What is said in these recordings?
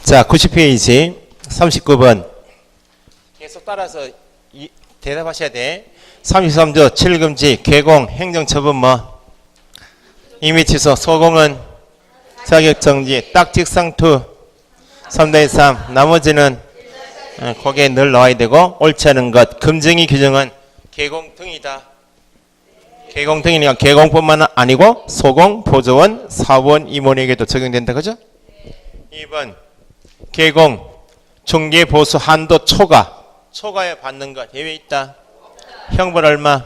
자, 90페이지 39번 계속 따라서 대답하셔야 돼. 33조 7금지 개공 행정처분 뭐 임의 취소 소공은 자격정지 딱직상투 3대 3 나머지는 거기에 늘 나와야 되고 옳지 않은 것 금증이 규정은 개공 등이다. 개공 등이니까 개공뿐만 아니고 소공, 보조원, 사원, 임원에게도 적용된다. 그죠? 2번 개공 중개 보수 한도 초과에 받는 것 예외 있다. 형벌 얼마?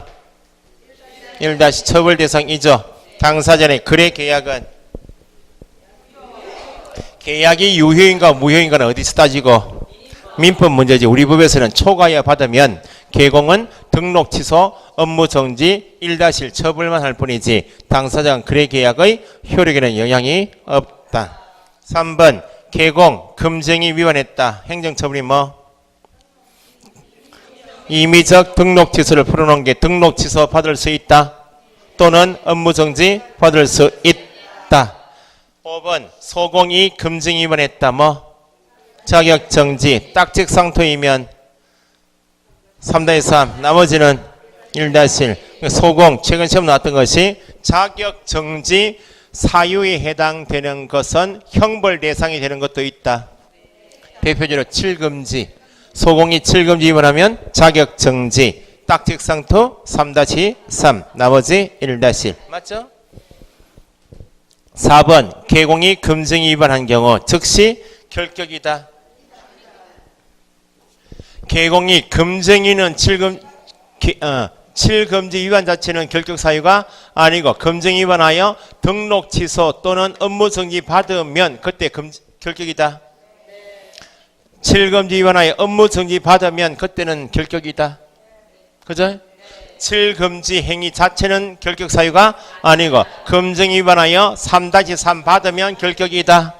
1- 처벌 대상 이죠. 당사자의 거래 계약은 계약이 유효인가 무효인가는 어디서 따지고 민법 문제지. 우리 법에서는 초과에 받으면 개공은 등록 취소, 업무 정지, 1- 처벌만 할 뿐이지 당사자 거래 계약의 효력에는 영향이 없다. 3번 개공 금쟁이 위반했다. 행정처분이 뭐? 임의적 등록 취소를 풀어놓은 게 등록 취소 받을 수 있다. 또는 업무 정지 받을 수 있다. 5번 소공이 금증 위반했다. 뭐? 자격 정지 딱직상토이면 3- 3 나머지는 1- 소공 최근 시험 나왔던 것이 자격 정지 사유에 해당되는 것은 형벌 대상이 되는 것도 있다. 대표적으로 7금지 소공이 7금지 위반하면 자격 정지 딱직상토 3- 3 나머지 1- 맞죠? 4번 개공이 금증 위반한 경우 즉시 결격이다. 개공이 금증이는 7금지 위반 자체는 결격 사유가 아니고 금증 위반하여 등록 취소 또는 업무 정지 받으면 그때 결격이다. 7금지 위반하여 업무 정지 받으면 그때는 결격이다. 그죠? 7금지 행위 자체는 결격 사유가 아니고 금증 위반하여 3- 3 받으면 결격이다.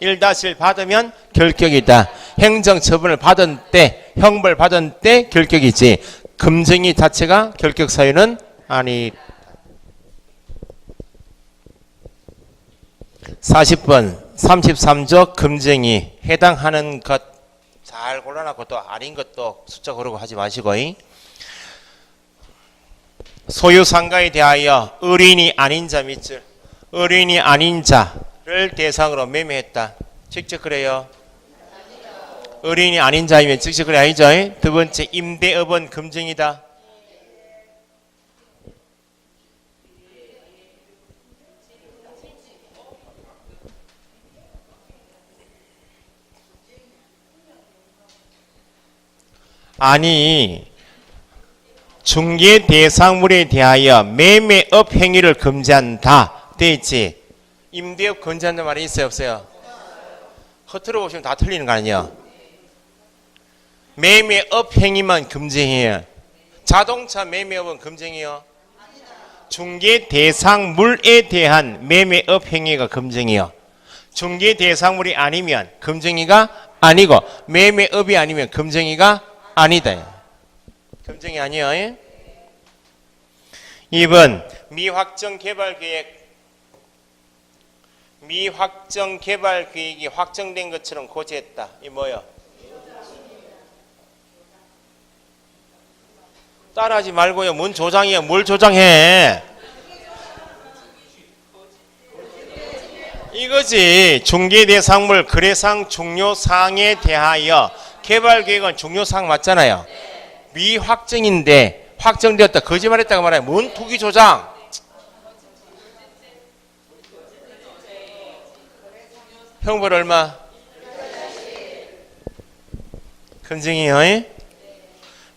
1- 받으면 결격이다. 행정처분을 받은 때 형벌 받은 때 결격이지 금증이 자체가 결격 사유는 아니. 40번 33조 금증이 해당하는 것 잘 골라놓고 또 아닌 것도 숫자 고르고 하지 마시고 소유상가에 대하여 의뢰인이 아닌 자 밑줄 의뢰인이 아닌 자를 대상으로 매매했다. 직접 그래요. 의뢰인이 아닌 자이면 직접 그래 아니죠. 두 번째 임대업은 금증이다. 아니 중개 대상물에 대하여 매매업 행위를 금지한다 돼 있지. 임대업 금지한다는 말이 있어요 없어요? 허투루 보시면 다 틀리는 거 아니에요. 매매업 행위만 금지해요. 자동차 매매업은 금지해요. 중개 대상물에 대한 매매업 행위가 금지해요. 중개 대상물이 아니면 금지가 아니고 매매업이 아니면 금지가 아니다. 금증이 아니에요. 2번 미확정 개발 계획이 확정된 것처럼 고지했다. 이 뭐요? 따라하지 말고요. 뭔 조장이야? 뭘 조장해? 이거지. 중개대상물 거래상 중요사항에 대하여 개발계획은 중요사항 맞잖아요. 미확정인데 확정되었다. 거짓말했다고 말해요. 뭔 투기 조장? 형벌 얼마? 금증이요.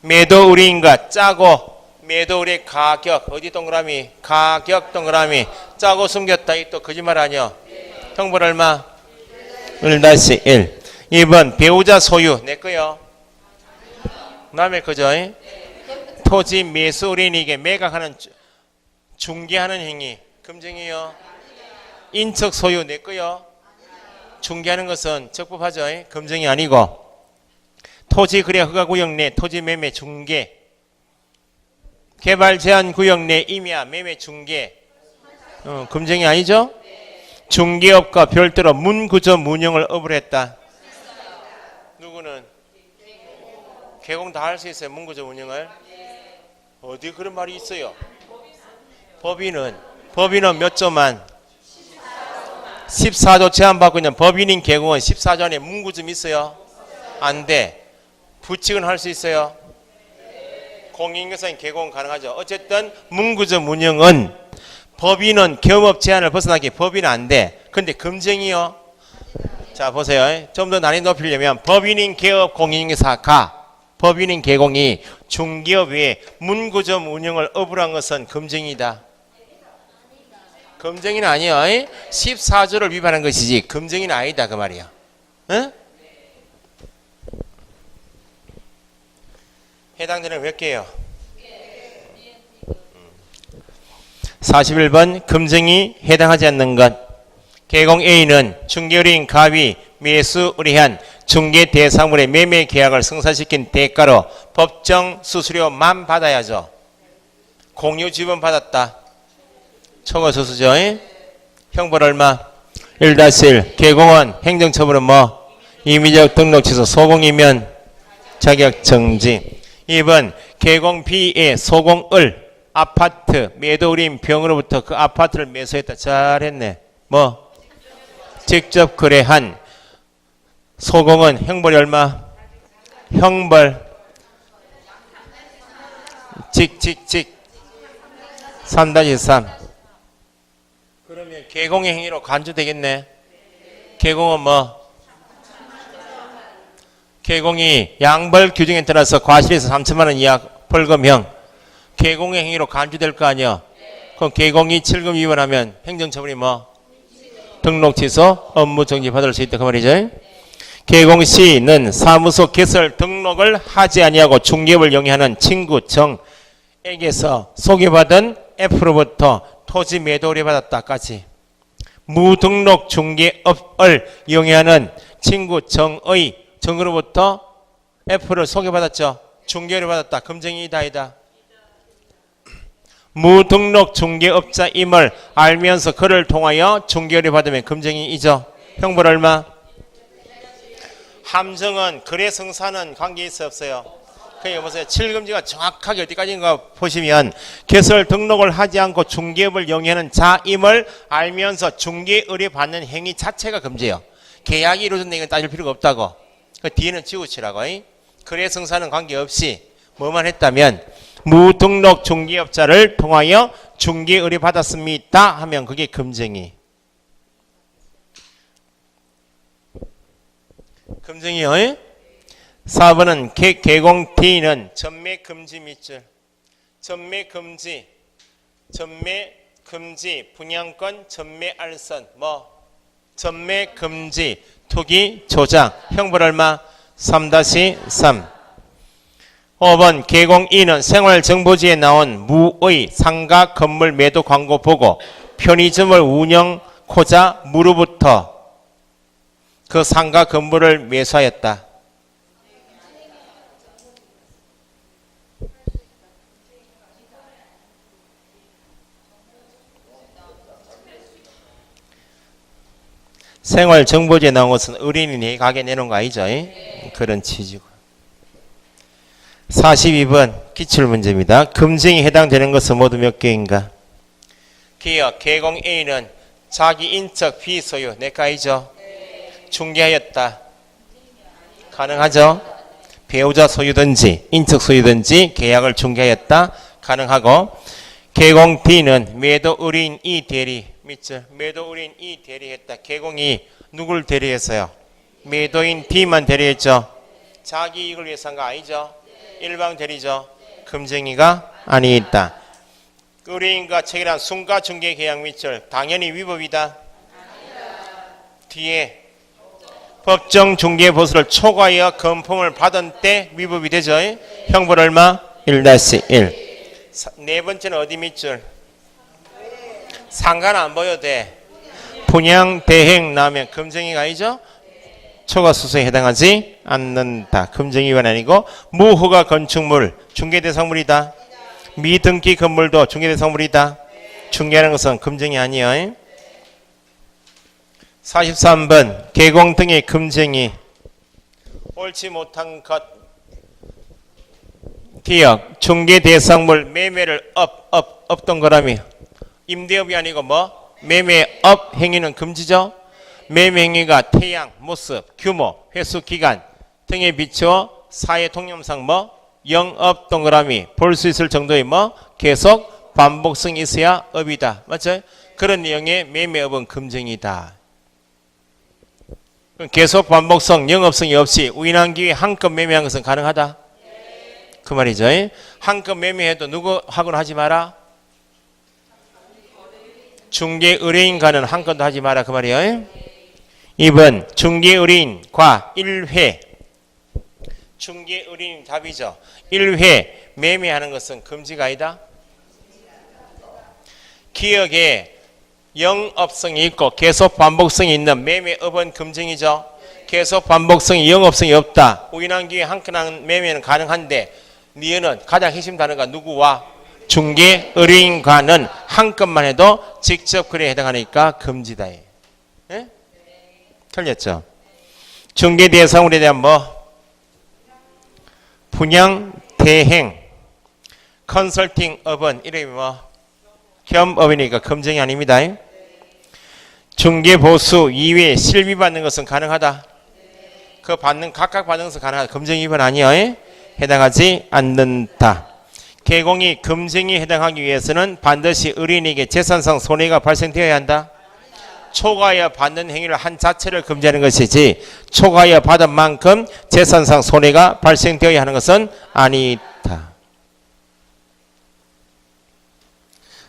매도 의뢰인과 짜고 매도 의뢰 가격 어디 동그라미? 가격 동그라미 짜고 숨겼다. 이 또 거짓말 아니요. 형벌 얼마? 1-1. 2번 배우자 소유 내 거요. 남의 거죠. 토지 매수 의뢰인에게 매각하는 중개하는 행위 금증이요. 인척 소유 내 거요. 중개하는 것은 적법하죠. 금증이 아니고 토지 거래 허가 구역 내 토지 매매 중개 개발 제한 구역 내 임야 매매 중개 금증이 아니죠. 중개업과 별도로 문구조 문형을 업을 했다. 개공 다 할 수 있어요. 문구점 운영을. 어디 그런 말이 있어요? 법인은 몇 조만? 14조 제한받고 있는 법인인 개공은 14조 안에 문구점 있어요? 안 돼. 부칙은 할 수 있어요? 공인인계사인 개공 가능하죠. 어쨌든 문구점 운영은 법인은 경업 제한을 벗어나기 법인은 안 돼. 근데 금쟁이요? 자 보세요. 좀 더 난이도 높이려면 법인인 개업 공인인계사가 법인인 개공이 중개업 외에 문구점 운영을 업으로 것은 금쟁이다. 금쟁이는 아니요. 14조를 위반한 것이지 금쟁이는 아니다 그 말이야. 응? 해당되는 몇 개요? 41번 금쟁이 해당하지 않는 것. 개공 A는 중개의뢰인 갑이 매수 의뢰한 중개 대상물의 매매 계약을 성사시킨 대가로 법정 수수료만 받아야죠. 공유 지분 받았다. 초과수수죠. 형벌 얼마? 1-1. 개공은 행정처분은 뭐? 임의적 등록 취소. 소공이면 자격 정지. 2번 개공 B의 소공을 아파트 매도 의뢰인 병으로부터 그 아파트를 매수했다. 잘했네. 뭐? 직접 거래한 소공은 형벌이 얼마? 형벌 3-3. 그러면 개공의 행위로 간주되겠네. 개공은 뭐? 개공이 양벌 규정에 따라서 과실에서 3천만 원 이하 벌금형. 개공의 행위로 간주될 거 아니야. 그럼 개공이 7금 위반하면 행정처분이 뭐? 등록 취소, 업무 정지 받을 수 있다 그 말이죠. 개공 C는 사무소 개설 등록을 하지 아니하고 중개업을 영위하는 친구 정에게서 소개받은 F로부터 토지 매도 의뢰받았다까지 무등록 중개업을 영위하는 친구 정으로부터 F를 소개받았죠. 중개 의뢰받았다. 금쟁이다 아니다. 무등록 중개업자임을 알면서 그를 통하여 중개 의뢰받으면 금쟁이이죠. 형벌 얼마? 함정은 거래 성사는 관계 있어 없어요? 그러니까 보세요. 7금지가 정확하게 어디까지인가 보시면 개설 등록을 하지 않고 중개업을 영위하는 자임을 알면서 중개 의뢰받는 행위 자체가 금지예요. 계약이 이루어졌는데 이건 따질 필요가 없다고. 그 뒤에는 지우치라고. 거래 성사는 관계없이 뭐만 했다면 무등록 중개업자를 통하여 중개 의뢰받았습니다 하면 그게 금쟁이. 금쟁이요. 4번은 개공 D는 전매 금지 밑줄. 전매 금지 분양권 전매 알선 뭐 전매 금지 투기 조장. 형벌 얼마? 3-3. 5번 개공 E는 생활정보지에 나온 무의 상가 건물 매도 광고 보고 편의점을 운영코자 무로부터 그 상가 건물을 매수하였다. 생활정보지에 나온 것은 의뢰인이 가게 내놓은 거 아니죠? 그런 취지고. 42번 기출문제입니다. 금쟁이 해당되는 것은 모두 몇 개인가? 기억 개공 A는 자기 인적 비소유 내과이죠. 중개하였다. 가능하죠. 배우자 소유든지 인적 소유든지 계약을 중개하였다. 가능하고 개공 D는 매도 의뢰인 이 대리 밑줄 매도 의뢰인 이 대리했다. 개공이 누굴 대리했어요? 매도인 D만 대리했죠. 자기 이익을 위해서 한 거 아니죠. 일방 대리죠. 금쟁이가 아니있다. 의뢰인과 체결한 순가 중개 계약 밑줄 당연히 위법이다. 뒤에 법정 중개 보수를 초과하여 금품을 받은 때 위법이 되죠. 형벌 얼마? 1-1. 네 번째는 어디 밑줄? 상가는 안 보여도 돼. 분양 대행 나면 금쟁이가 아니죠. 초과수수에 해당하지 않는다. 금쟁이 위반 아니고 무허가 건축물 중개대상물이다. 미등기 건물도 중개대상물이다. 중개하는 것은 금쟁이 아니에요. 43번 개공 등의 금쟁이 옳지 못한 것 기억, 중개 대상물 매매를 업 동그라미. 임대업이 아니고 뭐? 매매업 행위는 금지죠. 매매 행위가 태양, 모습, 규모, 회수 기간 등에 비추어 사회 통념상 뭐? 영업 동그라미. 볼 수 있을 정도의 뭐? 계속 반복성이 있어야 업이다. 맞죠? 그런 내용의 매매업은 금정이다. 계속 반복성, 영업성이 없이 우인한 기회에 한건 매매한 것은 가능하다. 그 말이죠. 한건 매매해도 누구하고는 하지 마라. 중개 의뢰인과는 한 건도 하지 마라. 그 말이에요. 2번 중개 의뢰인과 1회. 중개 의뢰인 답이죠. 1회 매매하는 것은 금지가 아니다. 기억에 영업성이 있고 계속 반복성이 있는 매매업은 금정이죠. 계속 반복성이 영업성이 없다. 우인한 기회에 한 건 매매는 가능한데 니은은 가장 핵심 단어가 누구와? 중개 의뢰인과는 한 건만 해도 직접 거래에 해당하니까 금지다. 예? 틀렸죠? 중개 대상물에 대한 뭐? 분양 대행 컨설팅업은 이름이 뭐? 겸업이니까 금정이 아닙니다. 중개 보수 이외에 실비 받는 것은 가능하다. 그 각각 받는 것은 가능하다. 금정 위반 아니에요. 해당하지 않는다. 개공이 금정에 해당하기 위해서는 반드시 의뢰인에게 재산상 손해가 발생되어야 한다. 초과하여 받는 행위를 한 자체를 금지하는 것이지 초과하여 받은 만큼 재산상 손해가 발생되어야 하는 것은 아니다.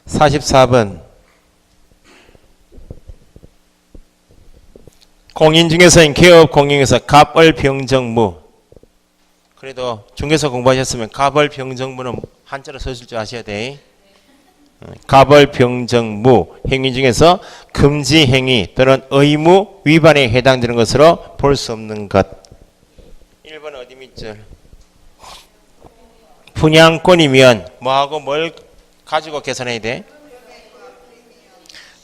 44번 공인 중에서인 개업 공인에서 갑을병정무. 그래도 중개사 공부하셨으면 갑을병정무는 한자로 쓰실 줄 아셔야 돼. 갑을병정무 행위 중에서 금지 행위 또는 의무 위반에 해당되는 것으로 볼 수 없는 것. 1번 어디 밑줄? 분양권이면 뭐하고 뭘 가지고 계산해야 돼?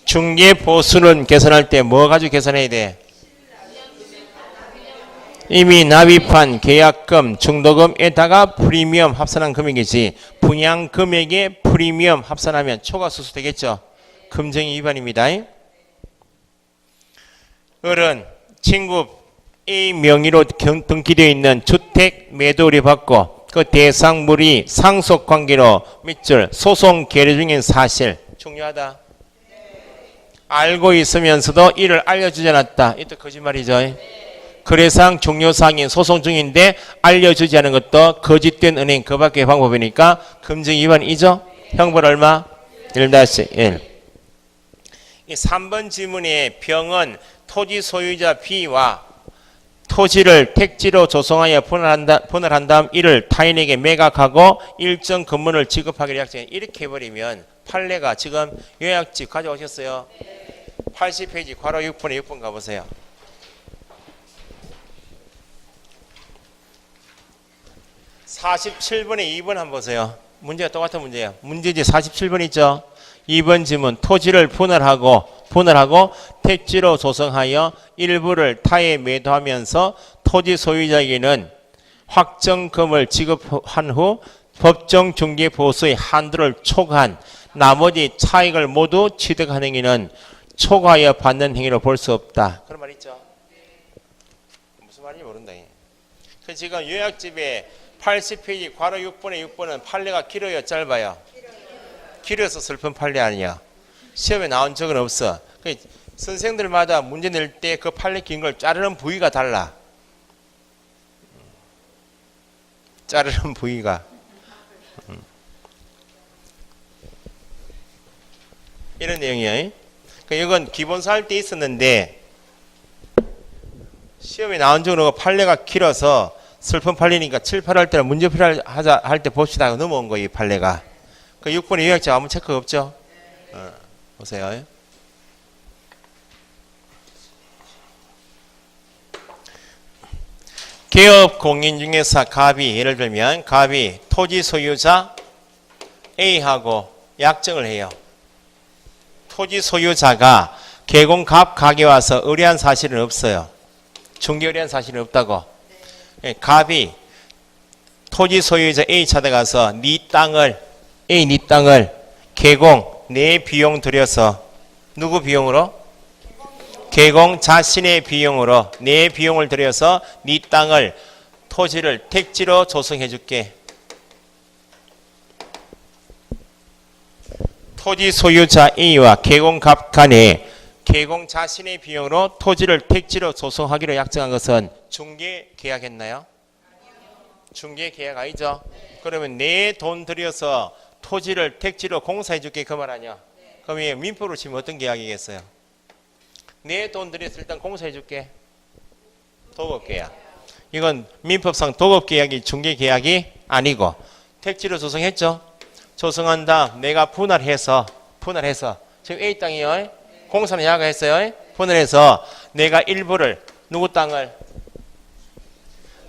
중개 보수는 계산할 때 뭐 가지고 계산해야 돼? 이미 납입한 계약금, 중도금에다가 프리미엄 합산한 금액이지 분양 금액에 프리미엄 합산하면 초과수수 되겠죠. 금정이 위반입니다. 을은 친구 A 명의로 등기되어 있는 주택 매도 의뢰 받고 그 대상물이 상속관계로 밑줄 소송 계류 중인 사실 중요하다. 알고 있으면서도 이를 알려주지 않았다. 이것도 거짓말이죠. 거래사항 종료사항인 소송 중인데 알려주지 않은 것도 거짓된 은행 그 밖의 방법이니까 금정 위반이죠. 형벌 얼마? 1-1. 이 3번 질문의 병은 토지 소유자 B와 토지를 택지로 조성하여 분할한 다음 이를 타인에게 매각하고 일정 금문을 지급하기로 약정. 이렇게 해버리면 판례가 지금 요약집 가져오셨어요. 80페이지 괄호 6번에 6번 가보세요. 47번에 2번 한번 보세요. 문제가 똑같은 문제예요. 문제지 47번 있죠. 2번 질문 토지를 분할하고 택지로 조성하여 일부를 타에 매도하면서 토지 소유자에게는 확정금을 지급한 후 법정 중개 보수의 한도를 초과한 나머지 차익을 모두 취득한 행위는 초과하여 받는 행위로 볼 수 없다. 그런 말 있죠. 무슨 말인지 모른다. 그 지금 요약집에 80페이지 괄호 6번에 6번은 판례가 길어요, 짧아요? 길어서 슬픈 판례 아니야. 시험에 나온 적은 없어. 선생들마다 문제 낼 때 그 판례 긴 걸 자르는 부위가 달라. 자르는 부위가. 이런 내용이에요. 이건 기본서 할 때 있었는데 시험에 나온 적은 없고 판례가 길어서 슬픈 판례니까 7, 8 할 때는 문제풀이 하자 할 때 봅시다 하고 넘어온 거예요. 이 판례가. 그 6번의 요약자 아무 체크가 없죠. 보세요. 개업 공인 중개사 갑이 예를 들면 갑이 토지 소유자 A하고 약정을 해요. 토지 소유자가 개공갑 가게 와서 의뢰한 사실은 없어요. 중개 의뢰한 사실은 없다고. 갑이 토지 소유자 A 찾아가서 네 땅을 개공 내 비용 들여서 누구 비용으로? 개공 자신의 비용으로 내 비용을 들여서 네 땅을 토지를 택지로 조성해 줄게. 토지 소유자 A와 개공갑 간에 개공 자신의 비용으로 토지를 택지로 조성하기로 약정한 것은 중개 계약했나요? 중개 계약 아니죠? 그러면 내 돈 들여서 토지를 택지로 공사해 줄게 그 말 아니야? 그럼 이 민법으로 치면 어떤 계약이겠어요? 내 돈 들여서 일단 공사해 줄게. 도급 계약. 이건 민법상 도급 계약이 중개 계약이 아니고 택지로 조성했죠? 조성한 다음 내가 분할해서 지금 A 땅이요. 공사는 야가 했어요. 분할해서 내가 일부를 누구 땅을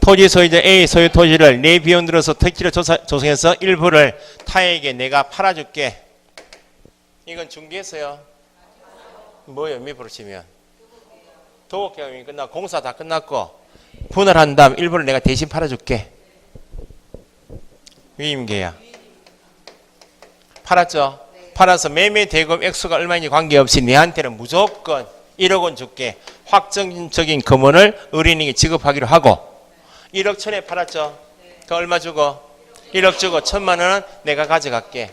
토지 소유자 A 소유 토지를 내 비용 들어서 택지로 조성해서 일부를 타에게 내가 팔아줄게. 이건 중개했어요. 뭐예요? 민법으로 치면 도급 계약이 끝나고 공사 다 끝났고 분할한 다음 일부를 내가 대신 팔아줄게. 위임계약. 팔았죠? 팔아서 매매 대금 액수가 얼마인지 관계없이 내한테는 무조건 1억 원 줄게. 확정적인 금원을 의뢰인에게 지급하기로 하고 1억 천에 팔았죠? 그 얼마 주고? 1억 주고 1,000만 원은 내가 가져갈게.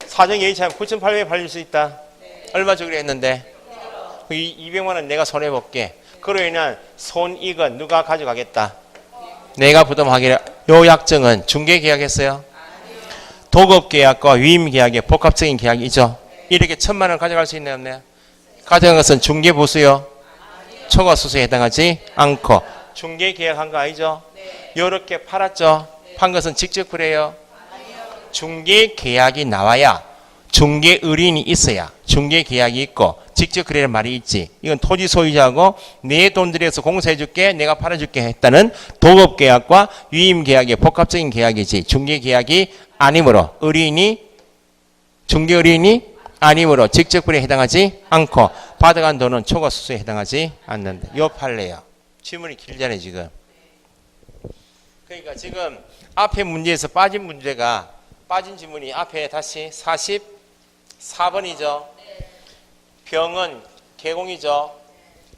사정 예의차면 9,800에 팔릴 수 있다. 얼마 주기로 했는데? 200만 원 내가 손해볼게. 그로 인한 손익은 누가 가져가겠다? 내가 부담하기로. 요 약정은 중개 계약했어요? 도급 계약과 위임 계약의 복합적인 계약이죠. 이렇게 1,000만 원 가져갈 수 있나요? 없나요? 가져간 것은 중개 보수요? 초과 수수에 해당하지 않고 중개 계약한 거 아니죠? 이렇게 팔았죠? 판 것은 직접 거래요? 중개 계약이 나와야 중개 의뢰인이 있어야 중개 계약이 있고 직접 거래라는 말이 있지. 이건 토지 소유자하고 내 돈 들여서 공사해 줄게 내가 팔아줄게 했다는 도급 계약과 위임 계약의 복합적인 계약이지 중개 계약이 아니므로 중개 의뢰인이 아니므로 직접 거래에 해당하지 않고 받아간 돈은 초과 수수에 해당하지 않는다. 요 판례요. 질문이 길잖아요 지금. 그러니까 지금 앞에 문제에서 빠진 질문이 앞에 다시 44번이죠. 병은 개공이죠.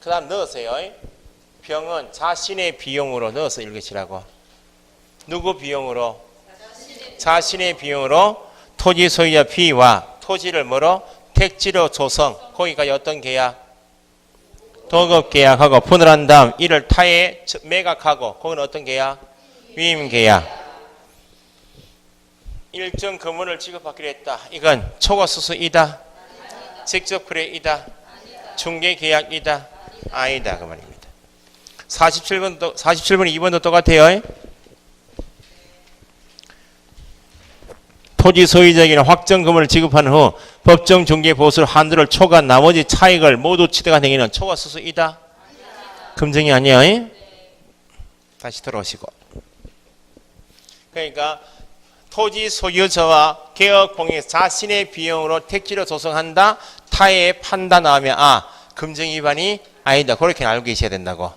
그 다음 넣으세요. 병은 자신의 비용으로 넣어서 읽으시라고. 누구 비용으로? 자신의 비용으로 토지 소유자 B와 토지를 뭐로? 택지로 조성. 거기까지 어떤 계약? 도급 계약하고 분할한 다음 이를 타에 매각하고 거기는 어떤 계약? 위임 계약. 일정 금원을 지급하기로 했다. 이건 초과 수수이다. 직접 거래이다. 중개 계약이다. 아니다 그 말입니다. 47번 2번도 똑같아요. 토지 소유자에게는 확정 금원을 지급한 후 법정 중개 보수를 한도를 초과한 나머지 차익을 모두 취득한 행위는 초과 수수이다. 금증이 아니에요. 다시 돌아오시고. 그러니까 토지 소유자와 개업공이 자신의 비용으로 택지로 조성한다. 타에 판다 나오면 금증 위반이 아니다. 그렇게 알고 계셔야 된다고.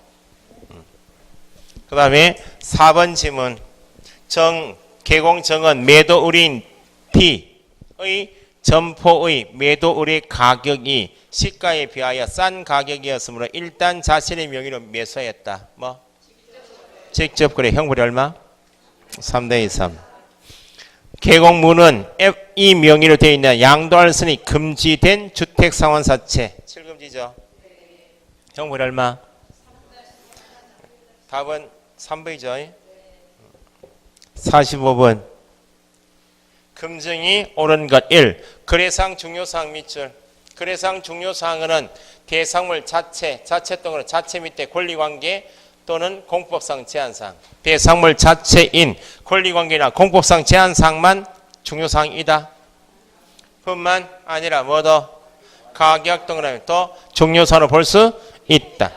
그 다음에 4번 질문. 개공정은 매도 의뢰인 T의 점포의 매도 의뢰 가격이 시가에 비하여 싼 가격이었으므로 일단 자신의 명의로 매수하였다. 뭐? 직접 거래. 형벌이 얼마? 3대 3. 개공문은 이 명의로 되어 있는 양도할 선이 금지된 주택상환사채 7금지죠. 형벌이 얼마? 답은 3번이죠. 45번. 금증이 옳은 것 1. 거래상 중요사항 밑줄. 거래상 중요사항은 대상물 자체 또는 자체 밑에 권리관계 또는 공법상 제한사항. 대상물 자체인 권리관계나 공법상 제한사항만 중요사항이다. 뿐만 아니라 뭐더 가격 등을 또 중요사항으로 볼 수 있다.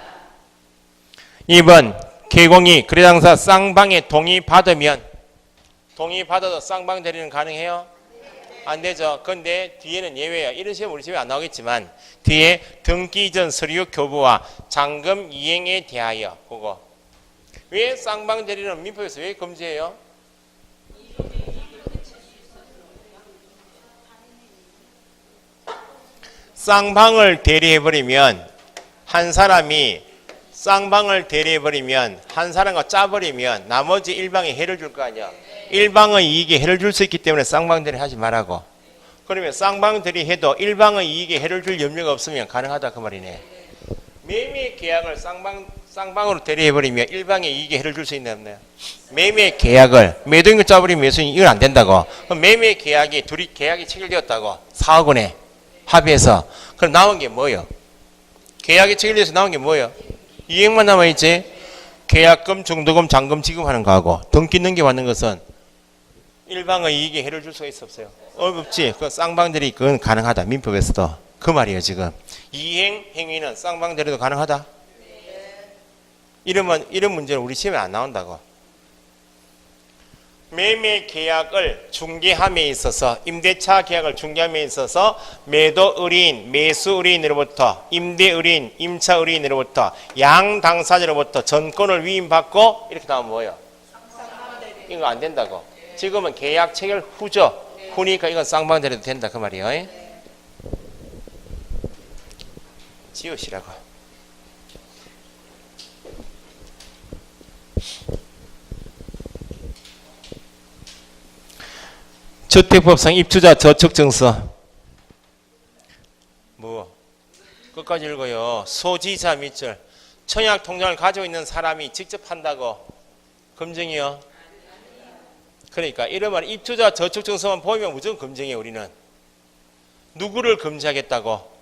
2번. 개공이 거래당사 쌍방에 동의받으면 동의받아도 쌍방 대리는 가능해요? 안 되죠. 근데 뒤에는 예외예요. 이런 시험 우리 집에 안 나오겠지만 뒤에 등기 이전 서류 교부와 잔금 이행에 대하여 그거. 왜 쌍방 대리는 민법에서 왜 금지해요? 쌍방을 대리해버리면 한 사람이 쌍방을 대리해버리면 한 사람과 짜버리면 나머지 일방에 해를 줄 거 아니야. 일방의 이익에 해를 줄 수 있기 때문에 쌍방 대리 하지 말라고. 그러면 쌍방 대리해도 일방의 이익에 해를 줄 염려가 없으면 가능하다 그 말이네. 매매 계약을 쌍방으로 대리해버리면 일방의 이익에 해를 줄 수 있나 없나요? 매매 계약을 매도인을 짜버리면 매수인 이건 안 된다고. 그럼 매매 계약이 둘이 계약이 체결되었다고 4억 원에 합의해서 그럼 나온 게 뭐예요? 계약이 체결돼서 나온 게 뭐예요? 이익만 남아있지. 계약금, 중도금, 잔금 지급하는 거하고 등기 넘겨받는 것은 일방의 이익에 해를 줄 수가 있어 없어요? 없지. 그 쌍방대리 그건 가능하다. 민법에서도 그 말이에요 지금. 이행 행위는 쌍방대리도 가능하다. 이런 문제는 우리 시험에 안 나온다고. 매매 계약을 중개함에 있어서 임대차 계약을 중개함에 있어서 매도 의뢰인, 매수 의뢰인으로부터 임대 의뢰인, 임차 의뢰인으로부터 양 당사자로부터 전권을 위임받고 이렇게 나오면 뭐예요? 이거 안 된다고. 지금은 계약 체결 후죠. 후니까 이건 쌍방대리도 된다 그 말이에요. 지우시라고. 주택법상 입주자 저축증서 뭐 끝까지 읽어요. 소지자 밑줄 청약 통장을 가지고 있는 사람이 직접 한다고 검증이요. 그러니까 이런 말 입주자 저축증서만 보이면 무조건 검증이에요. 우리는 누구를 검증하겠다고?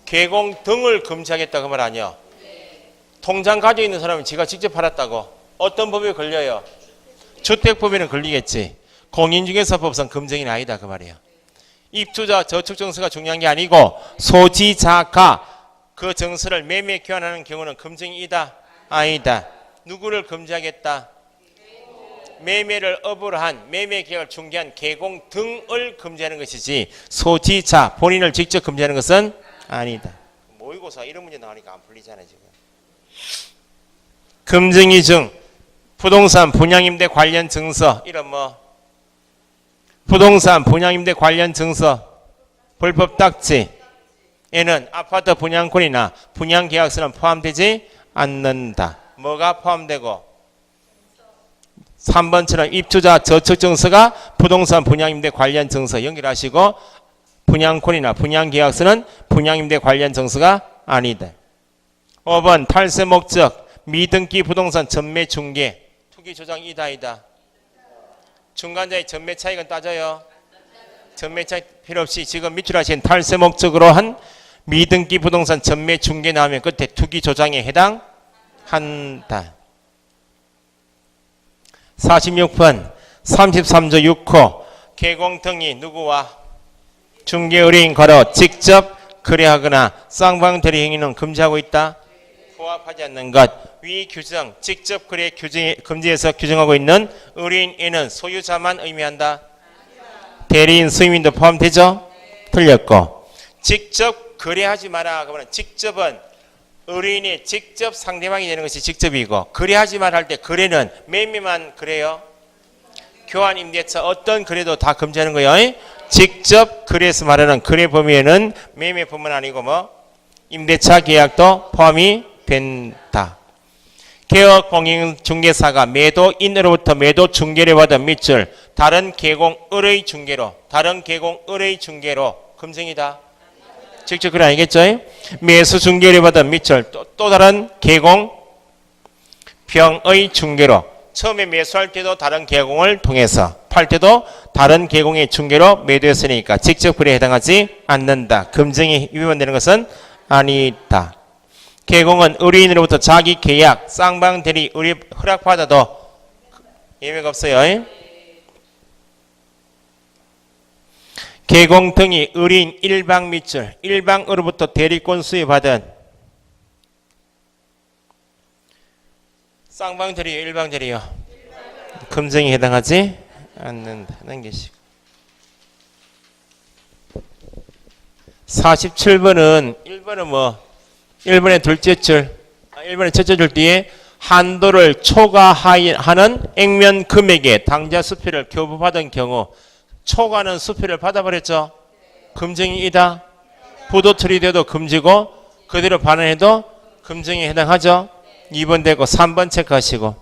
계공 등을 검증하겠다고 말 아니야. 통장 가지고 있는 사람은 지가 직접 팔았다고. 어떤 법에 걸려요? 주택법에는 걸리겠지. 공인중개사법상 검증이 아니다 그 말이에요. 입주자 저축증서가 중요한 게 아니고 소지자가 그 증서를 매매 교환하는 경우는 검증이다 아니다. 누구를 검증하겠다? 매매를 업으로 한 매매 계약을 중개한 계공 등을 검증하는 것이지 소지자 본인을 직접 검증하는 것은 아니다. 모의고사 이런 문제 나오니까 안 풀리잖아요 지금. 검증이 중 부동산 분양임대 관련 증서 이런 뭐 부동산 분양임대 관련 증서 불법 딱지 에는 아파트 분양권이나 분양계약서는 포함되지 않는다. 뭐가 포함되고 3번처럼 입주자 저축증서가 부동산 분양임대 관련 증서 연결하시고 분양권이나 분양계약서는 분양임대 관련 증서가 아니다. 5번 탈세 목적 미등기 부동산 전매 중개 투기 조장 이다 아니다. 중간자의 전매 차익은 따져요. 전매 차익 필요 없이 지금 밑줄하신 탈세 목적으로 한 미등기 부동산 전매 중개 나오면 끝에 투기 조장에 해당한다. 46번 33조 6호 계공 등이 누구와 중개 의뢰인 거로 직접 거래하거나 쌍방 대리 행위는 금지하고 있다. 부합하지 않는 것. 위 규정, 직접 거래 금지에서 규정하고 있는 의뢰인에는 소유자만 의미한다. 대리인, 수임인도 포함되죠? 틀렸고. 직접 거래하지 마라. 그러면 직접은 의뢰인이 직접 상대방이 되는 것이 직접이고 거래하지 마라 할 때 거래는 매매만 그래요. 교환, 임대차 어떤 거래도 다 금지하는 거예요. 직접 거래에서 말하는 거래 범위에는 매매뿐만 아니고 뭐 임대차 계약도 포함이 된다. 개업 공인중개사가 매도인으로부터 매도 중개를 받은 밑줄 다른 계공 의뢰 중개로 검증이다. 직접 그래 아니겠죠? 매수 중개를 받은 밑줄 또 다른 계공 병의 중개로 처음에 매수할 때도 다른 계공을 통해서 팔 때도 다른 계공의 중개로 매도했으니까 직접 거래에 해당하지 않는다. 검증이 위반되는 것은 아니다. 계공은 의뢰인으로부터 자기 계약, 쌍방 대리 의뢰 허락받아도 예외가 없어요. 계공 등이 의뢰인 일방 밑줄, 일방으로부터 대리권 수여받은 쌍방 대리요, 일방 대리요. 검증이 해당하지 않는다. 넘기시고. 47번은 1번은 뭐 1번의 둘째 줄, 1번의 첫째 줄 뒤에 한도를 초과하는 액면 금액에 당좌 수표를 교부받은 경우 초과는 수표를 받아버렸죠. 금증이이다. 부도틀이 돼도 금지고 그대로 반환해도 금증에 해당하죠. 2번 되고 3번 체크하시고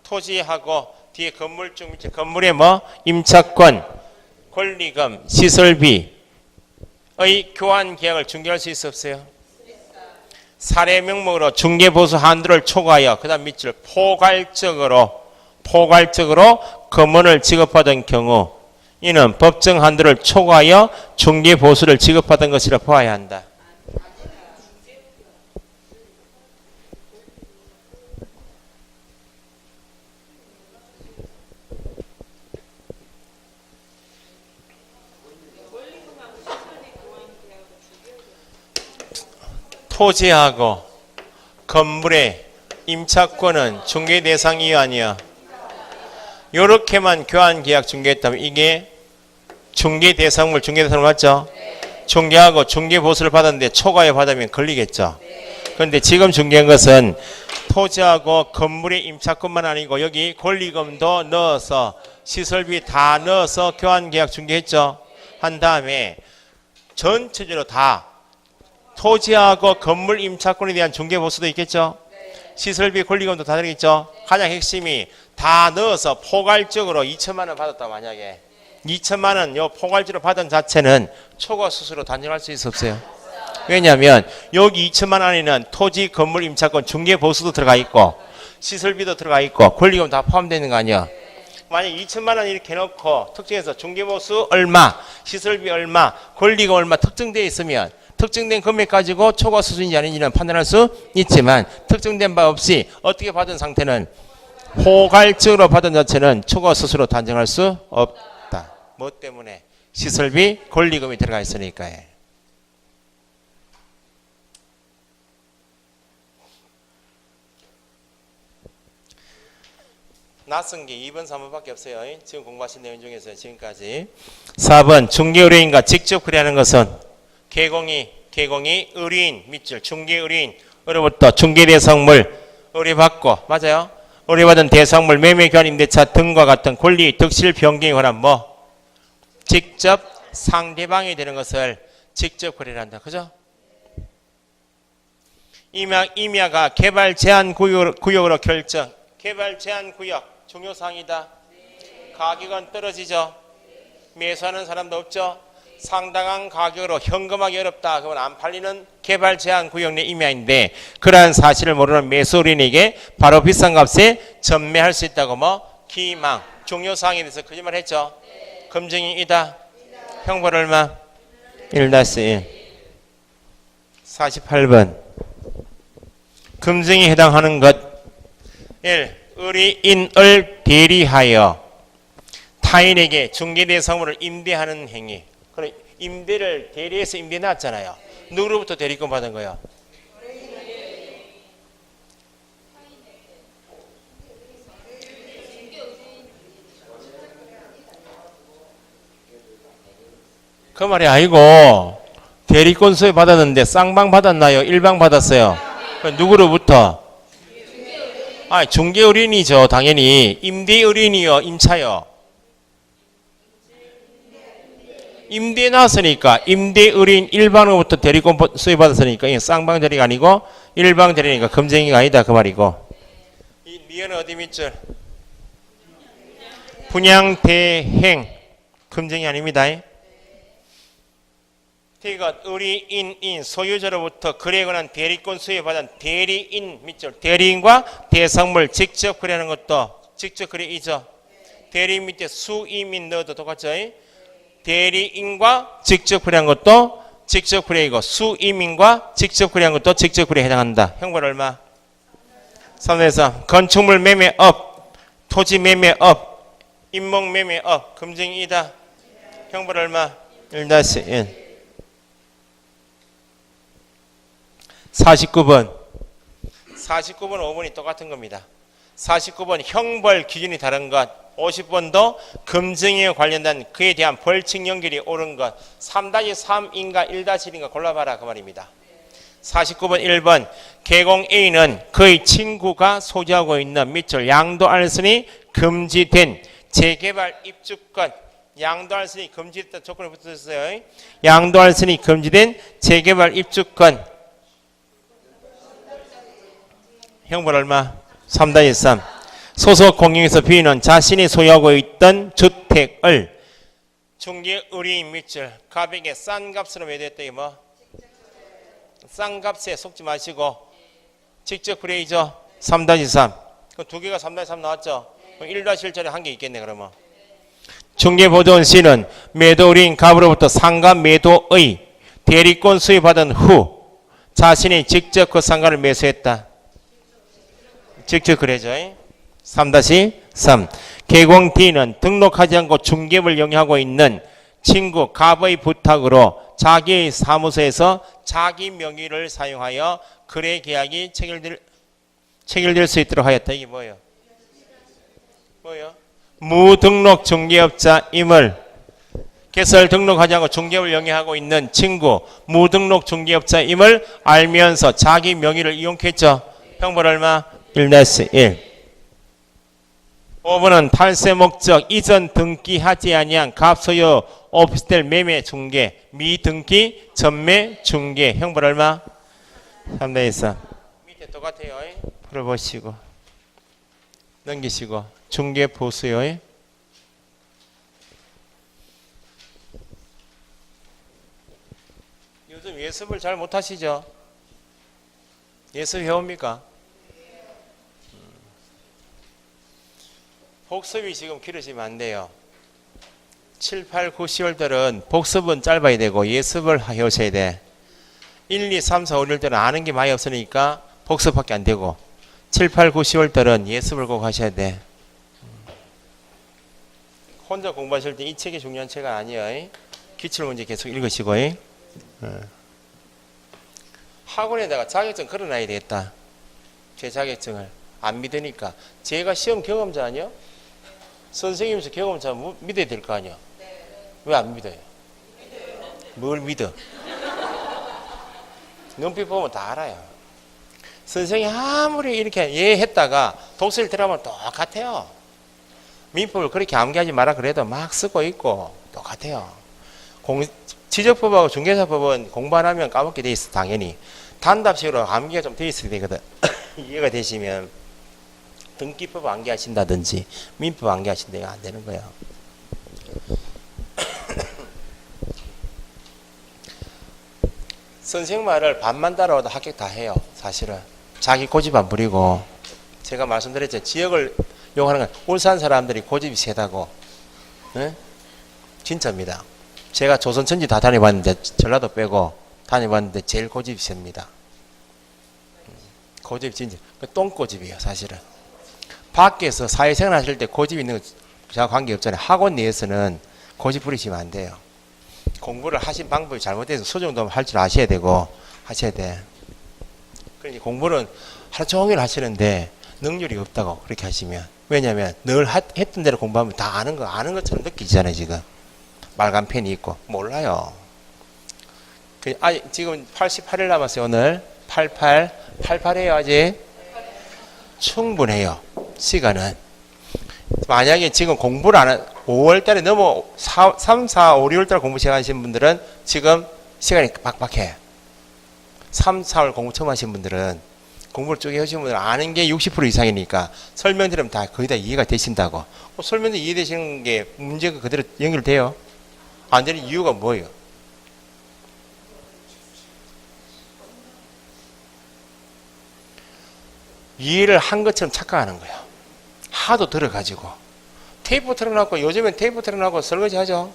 토지하고 뒤에 건물중 건물에 뭐 임차권, 권리금, 시설비의 교환 계약을 중개할 수 있어 없어요? 사례 명목으로 중개보수 한도를 초과하여 그 다음 밑줄 포괄적으로 금원을 지급하던 경우 이는 법정 한도를 초과하여 중개보수를 지급하던 것이라 보아야 한다. 토지하고 건물의 임차권은 중개 대상이요 아니요? 요렇게만 교환 계약 중개했다면 이게 중개 대상물 맞죠? 중개하고 중개 보수를 받았는데 초과에 받으면 걸리겠죠. 그런데 지금 중개한 것은 토지하고 건물의 임차권만 아니고 여기 권리금도 넣어서 시설비 다 넣어서 교환 계약 중개했죠. 한 다음에 전체적으로 다 토지하고 건물 임차권에 대한 중개보수도 있겠죠. 시설비 권리금도 다 들어있죠. 가장 핵심이 다 넣어서 포괄적으로 2천만 원 받았다. 만약에 2천만 원 요 포괄적으로 받은 자체는 초과 수수료 단정할 수 있어 없어요? 왜냐하면 여기 2천만 원에는 토지 건물 임차권 중개보수도 들어가 있고 시설비도 들어가 있고 권리금 다 포함되는 거 아니야. 만약 2천만 원 이렇게 해놓고 특정해서 중개보수 얼마, 시설비 얼마, 권리금 얼마 특정되어 있으면 특정된 금액 가지고 초과 수준인지 아닌지는 판단할 수 있지만 특정된 바 없이 어떻게 받은 상태는 포괄적으로 받은 자체는 초과 수수료 단정할 수 없다. 뭐 때문에? 시설비, 권리금이 들어가 있으니까요. 낯선 게 2번, 3번밖에 없어요. 지금 공부하신 내용 중에서 지금까지. 4번 중개의뢰인과 직접 거래하는 것은 개공이 의뢰인 밑줄 중개의뢰인으로부터 중개대상물 의뢰받고 맞아요? 의뢰받은 대상물 매매 교환 임대차 등과 같은 권리 득실 변경에 관한 뭐 직접 상대방이 되는 것을 직접 거래를 한다. 그죠? 임야가 개발 제한 구역으로 결정. 개발 제한 구역 중요사항이다. 가격은 떨어지죠. 매수하는 사람도 없죠. 상당한 가격으로 현금하기 어렵다. 그러면 안 팔리는 개발 제한 구역 내 임야인데 그러한 사실을 모르는 매수인에게 바로 비싼 값에 전매할 수 있다고 뭐 기망 중요사항에 대해서 거짓말 했죠. 금증이이다. 형벌 얼마? 1-1. 48번 금증에 해당하는 것 1. 의뢰인을 대리하여 타인에게 중개대상물을 임대하는 행위. 그럼 임대를 대리해서 임대해놨잖아요. 누구로부터 대리권 받은 거예요? 그 말이 아니고 대리권 수여 받았는데 쌍방 받았나요? 일방 받았어요? 누구로부터? 중개의뢰인이죠. 당연히 임대의뢰인이요? 임차요? 임대에 나왔으니까 임대의뢰인 일방으로부터 대리권 수여받았으니까 이게 쌍방 대리가 아니고 일방 대리니까 금쟁이가 아니다 그 말이고. 이 미연은 어디 밑줄? 분양대행 금쟁이 아닙니다. 디귿 의뢰인인 소유자로부터 거래에 관한 대리권 수여받은 대리인 밑줄 대리인과 대상물 직접 거래하는 것도 직접 거래이죠. 대리인 밑에 수임인 넣어도 똑같죠. 대리인과 직접 거래한 것도 직접 거래이고 수임인과 직접 거래한 것도 직접 거래에 해당한다. 형벌 얼마? 3에서 건축물 매매업, 토지 매매업, 임목 매매업 금증이다. 형벌 얼마? 1-1. 49번 5번이 똑같은 겁니다. 49번 형벌 기준이 다른 것 50번도 금증에 관련된 그에 대한 벌칙 연결이 옳은 것 3-3인가 1-1인가 골라봐라 그 말입니다. 49번 1번 개공 A는 그의 친구가 소유하고 있는 밑줄 양도 알선이 금지된 재개발 입주권 양도할 수 있는 금지됐다 조건이 붙었어요. 양도할 수 있는 금지된 재개발 입주권. 형벌 얼마? 3-3. 소속 공인에서 비는 자신이 소유하고 있던 주택을 중개 의뢰인 밑줄 가백에 싼 값으로 매도했다. 이 뭐? 싼 값에 속지 마시고 직접 거래이죠. 3-3. 그 두 개가 3-3 나왔죠. 1-1짜리 한 개 있겠네 그러면. 중개보조원 C는 매도 의뢰인 갑으로부터 상가 매도의 대리권 수입받은 후 자신이 직접 그 상가를 매수했다. 직접 거래죠. 3-3. 개공 D는 등록하지 않고 중개업을 영위하고 있는 친구 갑의 부탁으로 자기의 사무소에서 자기 명의를 사용하여 거래 계약이 체결될 수 있도록 하였다. 이게 뭐예요? 무등록 중개업자임을 개설 등록하지 않고 중개업을 영위하고 있는 친구 무등록 중개업자임을 알면서 자기 명의를 이용했죠. 형벌 얼마? 1-1. 5번은 탈세 목적 이전 등기하지 아니한 갑소유 오피스텔 매매 중개 미등기 전매 중개 형벌 얼마? 3-3. 밑에 똑같아요. 풀어보시고 넘기시고 중개 보수요. 요즘 예습을 잘 못하시죠? 예습 해옵니까? 복습이 지금 길어지면 안 돼요. 7, 8, 9, 10월달은 복습은 짧아야 되고 예습을 해오셔야 돼. 1, 2, 3, 4, 5, 6월달은 아는 게 많이 없으니까 복습밖에 안 되고 7, 8, 9, 10월달은 예습을 꼭 하셔야 돼. 혼자 공부하실 때 이 책이 중요한 책은 아니에요. 기출문제 계속 읽으시고 학원에다가 자격증 걸어놔야 되겠다. 제 자격증을 안 믿으니까. 제가 시험 경험자 아니요? 선생님께서 경험자 믿어야 될 거 아니야? 왜 안 믿어요? 뭘 믿어? 눈빛 보면 다 알아요. 선생님이 아무리 이렇게 했다가 독서를 들어가면 똑같아요. 민법을 그렇게 암기하지 마라 그래도 막 쓰고 있고 똑같아요. 지적법하고 중개사법은 공부 안 하면 까먹게 돼 있어. 당연히 단답식으로 암기가 좀 돼 있어야 되거든. 이해가 되시면 등기법 암기하신다든지 민법 암기하신다면 안 되는 거예요. 선생 말을 반만 따라와도 합격 다 해요. 사실은 자기 고집 안 부리고. 제가 말씀드렸죠. 지역을 욕하는 건 울산 사람들이 고집이 세다고. 네? 진짜입니다. 제가 조선 천지 다 다녀봤는데 전라도 빼고 다녀봤는데 제일 고집이 셉니다. 고집이 진짜 똥고집이에요. 사실은 밖에서 사회생활 하실 때 고집 있는 거 관계없잖아요. 학원 내에서는 고집 부리시면 안 돼요. 공부를 하신 방법이 잘못돼서 수정도 할 줄 아셔야 되고 하셔야 돼. 그러니까 공부는 하루 종일 하시는데 능률이 없다고 그렇게 하시면. 왜냐하면 늘 했던 대로 공부하면 다 아는 것처럼 느끼잖아요. 지금 말간 펜이 있고 몰라요. 지금 88일 남았어요. 오늘 88해요. 아직 충분해요. 시간은. 만약에 지금 공부를 안 한 5월달에 넘어 3, 4, 5, 6월달 공부 시작하신 분들은 지금 시간이 빡빡해. 3, 4월 공부 처음 하신 분들은 공부를 쭉 해오신 분들은 아는 게 60% 이상이니까 설명드리면 다 거의 다 이해가 되신다고. 설명도 이해되시는 게 문제가 그대로 연결돼요. 안 되는 이유가 뭐예요? 이해를 한 것처럼 착각하는 거예요. 하도 들어가지고. 테이프 틀어놓고, 요즘엔 테이프 틀어놓고 설거지 하죠?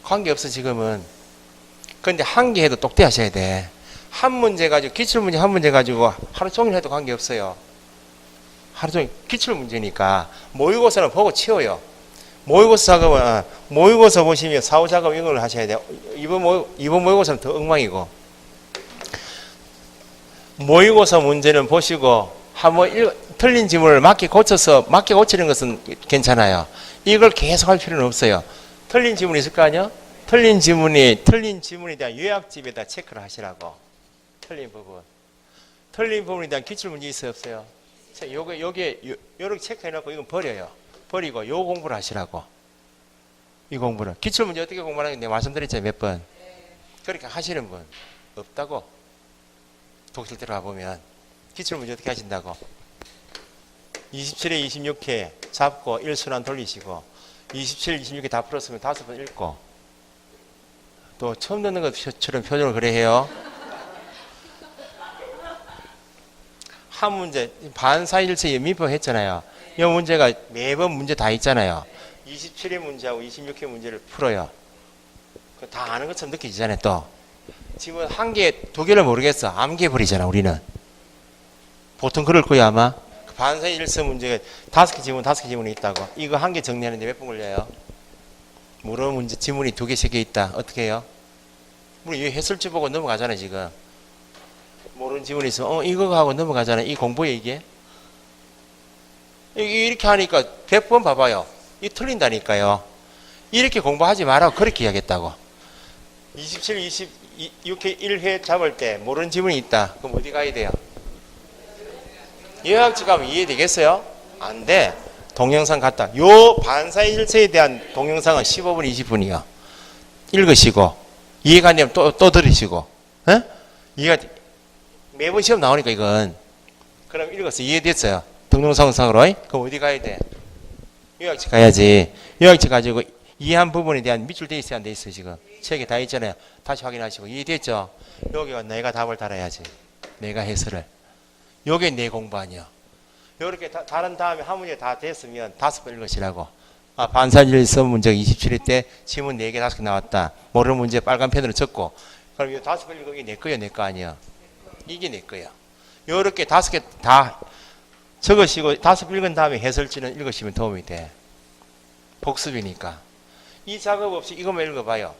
관계없어, 지금은. 그런데 한 개 해도 똑대 하셔야 돼. 한 문제 가지고, 기출문제 한 문제 가지고 하루 종일 해도 관계없어요. 하루 종일 기출문제니까. 모의고사는 보고 치워요. 모의고사 작업은, 모의고사 보시면 사후 작업 이걸 하셔야 돼요. 이번 모의고사는 더 엉망이고. 모의고사 문제는 보시고, 한번 틀린 지문을 맞게 고치는 것은 괜찮아요. 이걸 계속 할 필요는 없어요. 틀린 지문이 있을 거 아니야? 틀린 지문에 대한 요약집에다 체크를 하시라고. 틀린 부분에 대한 기출문제 있어요, 없어요? 요게, 요렇게 체크해놓고 이건 버려요. 버리고 요 공부를 하시라고. 이 공부를. 기출문제 어떻게 공부하는 게 내가 말씀드렸잖아요. 몇 번. 그렇게 하시는 분 없다고. 독실 들어가 보면. 기출문제 어떻게 하신다고. 27회, 26회 잡고 1순환 돌리시고 27, 26회 다 풀었으면 5번 읽고 또 처음 듣는 것처럼 표정을 그래 해요. 한 문제 반사일체 민법 했잖아요. 이 문제가 매번 문제 다 있잖아요. 27회 문제하고 26회 문제를 풀어요. 다 아는 것처럼 느껴지잖아요. 또 지금 한 개, 두 개를 모르겠어. 암기해 버리잖아. 우리는 보통 그럴 거야 아마. 반사일체 문제가 5개 지문, 5개 지문이 있다고. 이거 한 개 정리하는데 몇 분 걸려요? 물어 문제 지문이 2개, 3개 있다. 어떻게 해요? 우리 해설지 보고 넘어가잖아요. 지금 모르는 지문이 있으면 이거 하고 넘어가잖아요. 이 공부에 이게 이렇게 하니까 100번 봐봐요. 이 틀린다니까요. 이렇게 공부하지 마라고 그렇게 이야기했다고. 27, 26회 1회 잡을 때 모르는 지문이 있다. 그럼 어디 가야 돼요? 요약지 가면 이해되겠어요? 안 돼. 동영상 갔다. 요 반사일체에 대한 동영상은 15분, 20분이요. 읽으시고 이해가 안 되면 또 들으시고. 에? 이해가 매번 시험 나오니까 이건. 그럼 읽어서 이해됐어요. 동영상으로. 그럼 어디 가야 돼? 요약지 가야지. 요약지 가지고 이해한 부분에 대한 밑줄 돼 있어야 안 돼 있어요. 지금 책에 다 있잖아요. 다시 확인하시고 이해됐죠? 여기가 내가 답을 달아야지. 내가 해설을. 요게 내 공부 아니야. 요렇게 다른 다음에 한 문제 다 됐으면 5번 읽으시라고. 반사일서 문제가 27회 때 지문 4개, 5개 나왔다. 모르는 문제 빨간 펜으로 적고. 그럼 이 5번 읽고 이게 내 거야, 내 거 아니야. 이게 내 거야. 요렇게 5개 다 적으시고 5번 읽은 다음에 해설지는 읽으시면 도움이 돼. 복습이니까. 이 작업 없이 이것만 읽어봐요.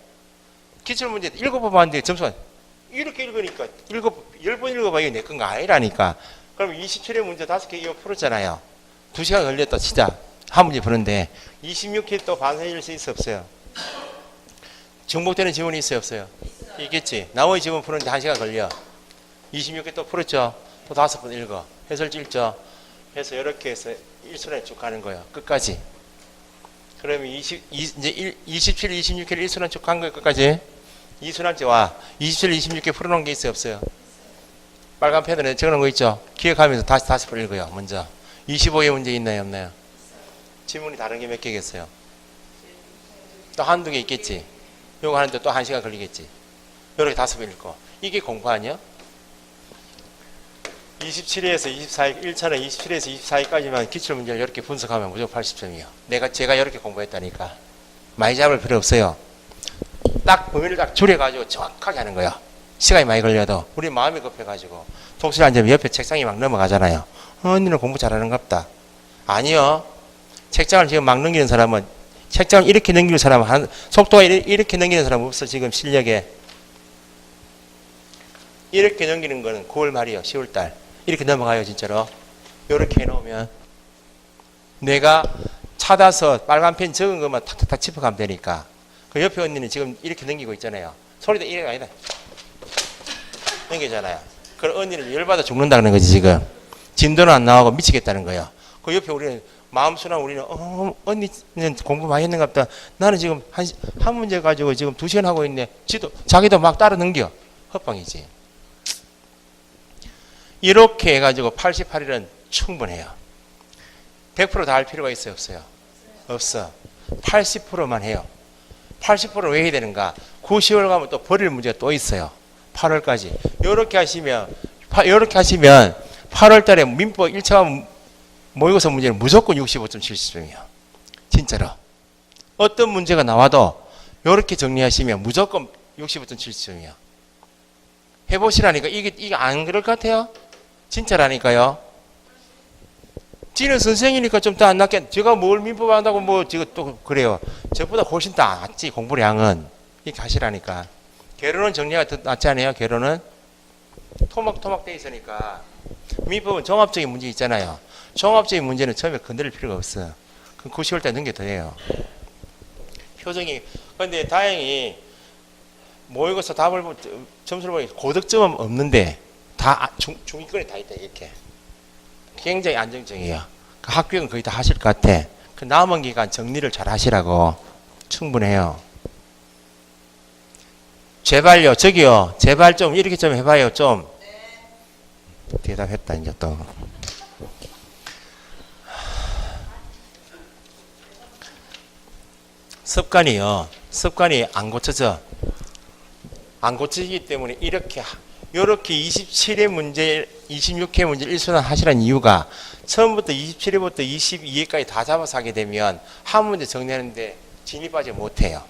기출문제 읽어보았는데 점수가 이렇게 읽으니까 10번 읽어봐요. 내 건가 아니라니까. 그럼 27회 문제 5개 이거 풀었잖아요. 2시간 걸렸다 진짜. 한 문제 푸는데 26회 또 반사일수 있어 없어요? 정복되는 지문이 있어요 없어요? 있겠지. 나머지 지문 푸는데 1시간 걸려. 26회 또 풀었죠. 또 5번 읽어. 해설지 읽죠. 해서 이렇게 해서 1순환에 쭉 가는 거예요. 끝까지. 그러면 이제 27, 26회를 1순환 쭉 간 거예요. 끝까지. 2순환제와 27, 26회 풀어놓은 게 있어요 없어요? 빨간 펜으로 적어놓은 거 있죠. 기억하면서 다시 읽어요. 먼저 25회 문제 있나요 없나요? 지문이 다른 게 몇 개겠어요? 또 한두 개 있겠지. 요거 하는데 또 1시간 걸리겠지. 요렇게 5번 읽고. 이게 공부 아니야? 27회에서 24회 1차는 27회에서 24회까지만 기출문제를 이렇게 분석하면 무조건 80점이에요. 제가 이렇게 공부했다니까. 많이 잡을 필요 없어요. 딱 범위를 딱 줄여가지고 정확하게 하는 거야. 시간이 많이 걸려도 우리 마음이 급해가지고 독실 앉으면 옆에 책상이 막 넘어가잖아요. 언니는 공부 잘하는갑다. 아니요. 책장을 지금 막 넘기는 사람은 책장을 이렇게 넘기는 사람은 속도가 이렇게 넘기는 사람은 없어. 지금 실력에. 이렇게 넘기는 거는 9월 말이요. 10월달. 이렇게 넘어가요 진짜로. 이렇게 해놓으면 내가 찾아서 빨간 펜 적은 것만 탁탁탁 짚어가면 되니까. 그 옆에 언니는 지금 이렇게 넘기고 있잖아요. 소리도 이래가 아니다. 넘기잖아요. 그럼 언니는 열받아 죽는다는 거지 지금. 진도는 안 나오고 미치겠다는 거예요. 그 옆에 우리는 마음순환 우리는 언니는 공부 많이 했는가 보다. 나는 지금 한 문제 가지고 지금 2시간 하고 있네. 자기도 막 따라 넘겨. 헛방이지. 이렇게 해가지고 88일은 충분해요. 100% 다 할 필요가 있어요 없어요? 없어. 80%만 해요. 80%를 왜 해야 되는가? 9, 10월 가면 또 버릴 문제가 또 있어요. 8월까지. 요렇게 하시면 8월 달에 민법 1차 모의고사 문제는 무조건 65.70점이에요. 진짜로. 어떤 문제가 나와도 요렇게 정리하시면 무조건 65.70점이에요. 해보시라니까. 이게 안 그럴 것 같아요? 진짜라니까요. 지는 선생이니까 좀 더 안 낫게. 제가 뭘 민법 한다고 뭐 제가 또 그래요. 저보다 훨씬 더 낫지 공부량은. 이렇게 하시라니까. 개론은 정리가 더 낫지 않아요? 개론은 토막 돼 있으니까. 민법은 종합적인 문제 있잖아요. 종합적인 문제는 처음에 건드릴 필요가 없어. 그럼 9, 10월달 넘겨도 돼요. 표정이. 근데 다행히 모의고사 답을 점수를 보니 고득점은 없는데 다 중위권에 다 있다 이렇게. 굉장히 안정적이에요. 그 합격은 거의 다 하실 것 같아. 그 남은 기간 정리를 잘 하시라고. 충분해요. 제발요, 저기요, 제발 좀 이렇게 좀 해봐요, 좀. 대답했다, 이제 또. 습관이 안 고쳐져. 안 고쳐지기 때문에 이렇게 27회 문제, 26회 문제 1순환 하시라는 이유가 처음부터 27회부터 22회까지 다 잡아서 하게 되면 한 문제 정리하는데 진입하지 못해요.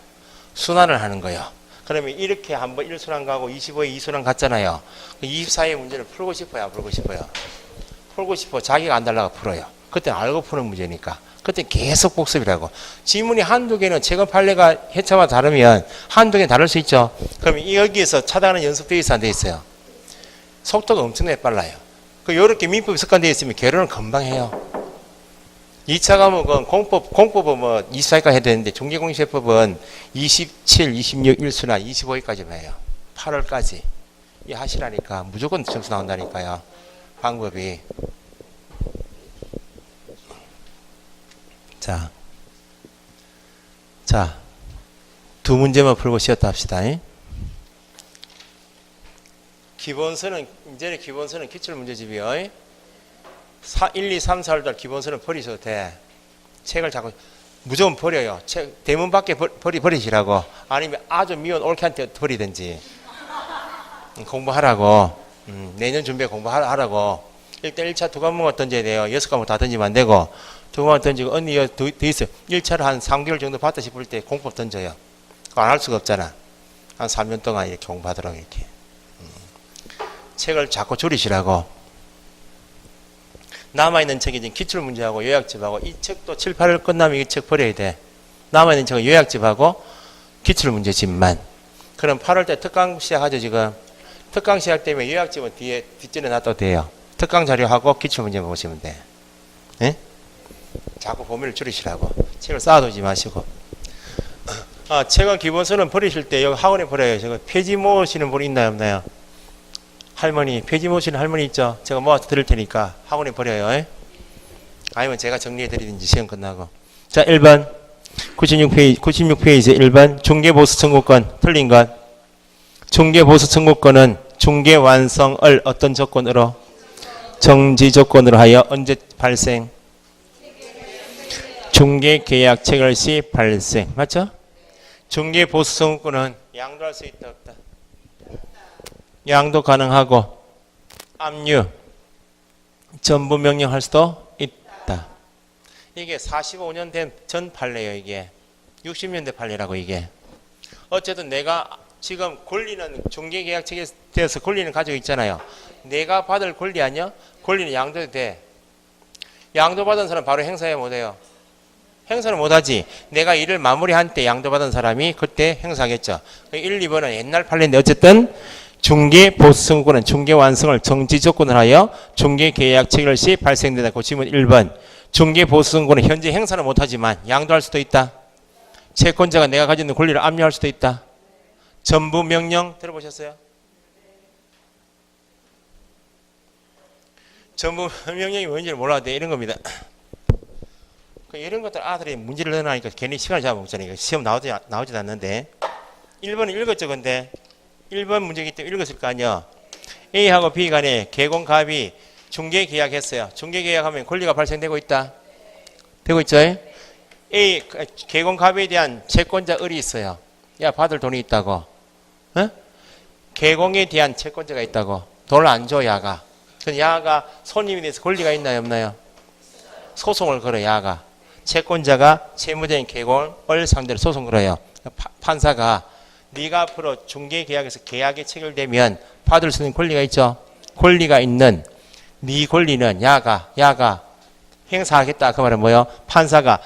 순환을 하는 거예요. 그러면 이렇게 한번 1순환 가고 25회 2순환 갔잖아요. 24회 문제를 풀고 싶어요, 안 풀고 싶어요? 풀고 싶어. 자기가 안 달라고 풀어요. 그때 알고 푸는 문제니까. 그때 계속 복습이라고. 지문이 한두 개는 최근 판례가 회차마다 다르면 한두 개는 다를 수 있죠. 그러면 여기에서 차단하는 연습되어 있어, 안 되어 있어요? 속도가 엄청나게 빨라요. 요렇게 민법이 습관되어 있으면 개론을 금방 해요. 2차 과목은 공법은 뭐 24회까지 해야 되는데 종계공시법은 27, 26, 1순환, 25회까지만 해요. 8월까지. 이 하시라니까 무조건 점수 나온다니까요. 방법이. 자, 두 문제만 풀고 쉬었다 합시다. 기본서는, 이제는 기본서는 기출문제집이요. 1, 2, 3, 4월 기본서는 버리셔도 돼. 책을 자꾸, 무조건 버려요. 책, 대문 밖에 버리시라고. 아니면 아주 미운 올케한테 버리든지. 공부하라고. 내년 준비에 공부하라고. 일단 1차 두 과목만 던져야 돼요. 6과목 다 던지면 안 되고. 두 과목 던지고, 언니, 더 있어요. 1차를 한 3개월 정도 봤다 싶을 때 공법 던져요. 그거 안 할 수가 없잖아. 한 3년 동안 이렇게 공부하도록 이렇게. 책을 자꾸 줄이시라고. 남아있는 책이 지금 기출문제하고 요약집하고 이 책도 7, 8월 끝나면 이 책 버려야 돼. 남아있는 책은 요약집하고 기출문제집만. 그럼 8월 때 특강 시작하죠, 지금. 특강 시작되면 요약집은 뒷전에 놔둬도 돼요. 특강 자료하고 기출문제만 보시면 돼. 예? 자꾸 범위를 줄이시라고. 책을 쌓아두지 마시고. 책은 기본서는 버리실 때 여기 학원에 버려요. 제가 폐지 모으시는 분 있나요, 없나요? 할머니, 폐지 모으시는 할머니 있죠? 제가 모아서 드릴 테니까 학원에 버려요. 아니면 제가 정리해 드리든지 시험 끝나고. 자, 1번. 96페이지 1번. 중개보수 청구권. 틀린 것. 중개보수 청구권은 중개 완성을 어떤 조건으로? 정지 조건으로 하여 언제 발생? 중개계약 체결 시 발생. 맞죠? 중개보수 청구권은 양도할 수 있다, 없다? 양도 가능하고 압류, 전부 명령할 수도 있다. 이게 45년 된 전 판례예요. 이게 60년대 판례라고. 이게 어쨌든 내가 지금 권리는 중개계약 체결돼서 권리는 가지고 있잖아요. 내가 받을 권리 아니야? 권리는 양도도 돼. 양도받은 사람 바로 행사해 못해요? 행사는 못하지. 내가 일을 마무리한 때 양도받은 사람이 그때 행사하겠죠. 1, 2번은 옛날 판례인데 어쨌든 중개보수청구권은 중개완성을 정지조건을 하여 중개계약 체결 시 발생된다. 그 질문 1번. 중개보수청구권은 현재 행사는 못하지만 양도할 수도 있다. 채권자가 내가 가지고 있는 권리를 압류할 수도 있다. 전부 명령 들어보셨어요? 전부 명령이 뭔지를 몰라도 돼. 이런 겁니다. 이런 것들 아들이 문제를 넣어놓으니까 괜히 시간을 잡아먹잖아요. 시험 나오지도 않는데. 1번은 읽었죠, 근데. 1번 문제이기 때문에 읽었을 거 아니야. A하고 B 간에 개공갑이 중개계약했어요. 중개계약하면 권리가 발생되고 있다. 되고 있죠? A, 개공갑에 대한 채권자 을이 있어요. 야, 받을 돈이 있다고. 어? 개공에 대한 채권자가 있다고. 돈을 안 줘, 야가. 그럼 야가 손님에 대해서 권리가 있나요, 없나요? 소송을 걸어, 야가. 채권자가 채무자인 개공을 상대로 소송 걸어요. 판사가 네가 앞으로 중개계약에서 계약이 체결되면 받을 수 있는 권리가 있죠. 권리가 있는 네 권리는 야가 행사하겠다. 그 말은 뭐예요? 판사가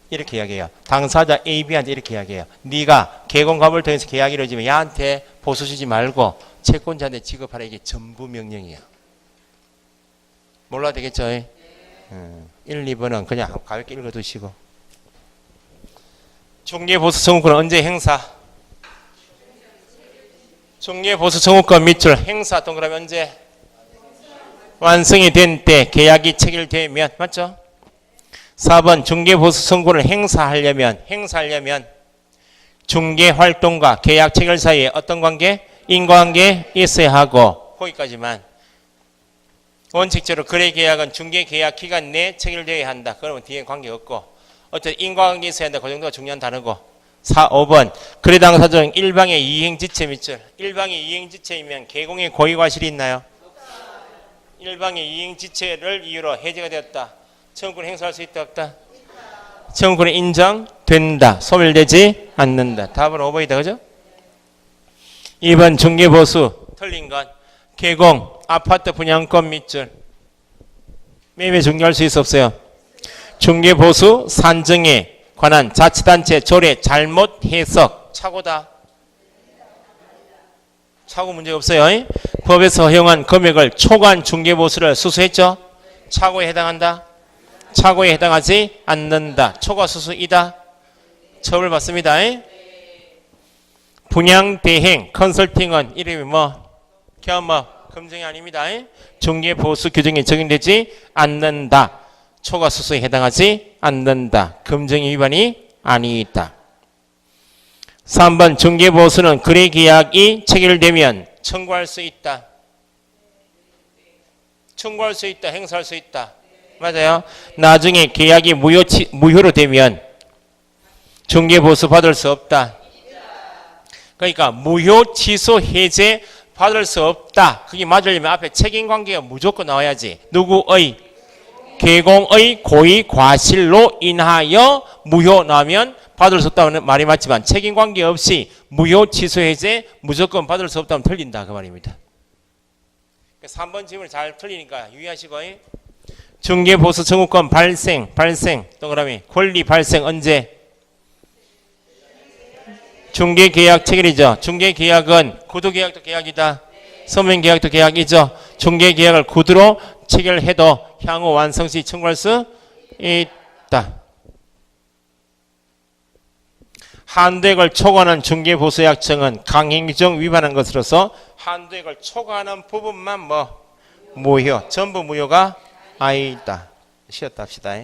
이렇게 이야기해요. 당사자 A, B한테 이렇게 이야기해요. 네가 개공갑을 통해서 계약이 이루어지면 야한테 보수 주지 말고 채권자한테 지급하라. 이게 전부 명령이에요. 몰라야 되겠죠? 1, 2번은 그냥 가볍게 읽어두시고. 중개보수 청구권은 언제 행사? 중개보수 청구권 밑줄 행사 동그라미 언제? 완성이 된 때 계약이 체결되면. 맞죠? 4번 중개보수 청구권을 행사하려면 중개활동가 계약 체결 사이에 어떤 관계? 인과관계 있어야 하고 거기까지만. 원칙적으로 거래계약은 중개계약 기간 내에 체결되어야 한다. 그러면 뒤에 관계없고 어쨌든 인과관계 있어야 한다. 그 정도가 중요한 단어고. 4, 5번 거래 당사자 중 일방의 이행지체 밑줄. 일방의 이행지체이면 개공의 고의과실이 있나요? 일방의 이행지체를 이유로 해제가 되었다. 청구권 행사할 수 있다 없다? 청구권이 인정된다. 소멸되지 않는다. 답은 5번이다. 그죠? 2번 중개보수 틀린 건 개공 아파트 분양권 밑줄. 매매 중개할 수 있어 없어요? 중개보수 산정에 관한 자치단체 조례 잘못 해석 착오다. 착오 문제 없어요. 법에서 허용한 금액을 초과한 중개보수를 수수했죠. 착오에 해당한다. 착오에 해당하지 않는다. 초과 수수이다. 처벌받습니다. 분양대행 컨설팅은 이름이 뭐? 겸업 금정이 아닙니다. 중개보수 규정에 적용되지 않는다. 초과 수수에 해당하지 않는다. 금정의 위반이 아니다. 3번 중개보수는 거래계약이 체결되면 청구할 수 있다. 청구할 수 있다. 행사할 수 있다. 맞아요. 나중에 계약이 무효로 되면 중개보수 받을 수 없다. 그러니까 무효 취소 해제 받을 수 없다. 그게 맞으려면 앞에 책임관계가 무조건 나와야지. 누구의? 개공의 고의 과실로 인하여 무효 나면 받을 수 없다는 말이 맞지만 책임관계 없이 무효 취소 해제 무조건 받을 수 없다면 틀린다. 그 말입니다. 3번 질문을 잘 틀리니까 유의하시고. 중개보수 청구권 발생 동그라미 권리 발생 언제? 중개계약 체결이죠. 중개계약은 구두계약도 계약이다. 서면계약도 계약이죠. 중개계약을 구두로 체결해도 향후 완성 시 청구할 수 있다. 한도액을 초과하는 중개보수약정은 강행규정 위반한 것으로서 한도액을 초과하는 부분만 뭐 무효, 전부 무효가 아니다. 쉬었다 합시다.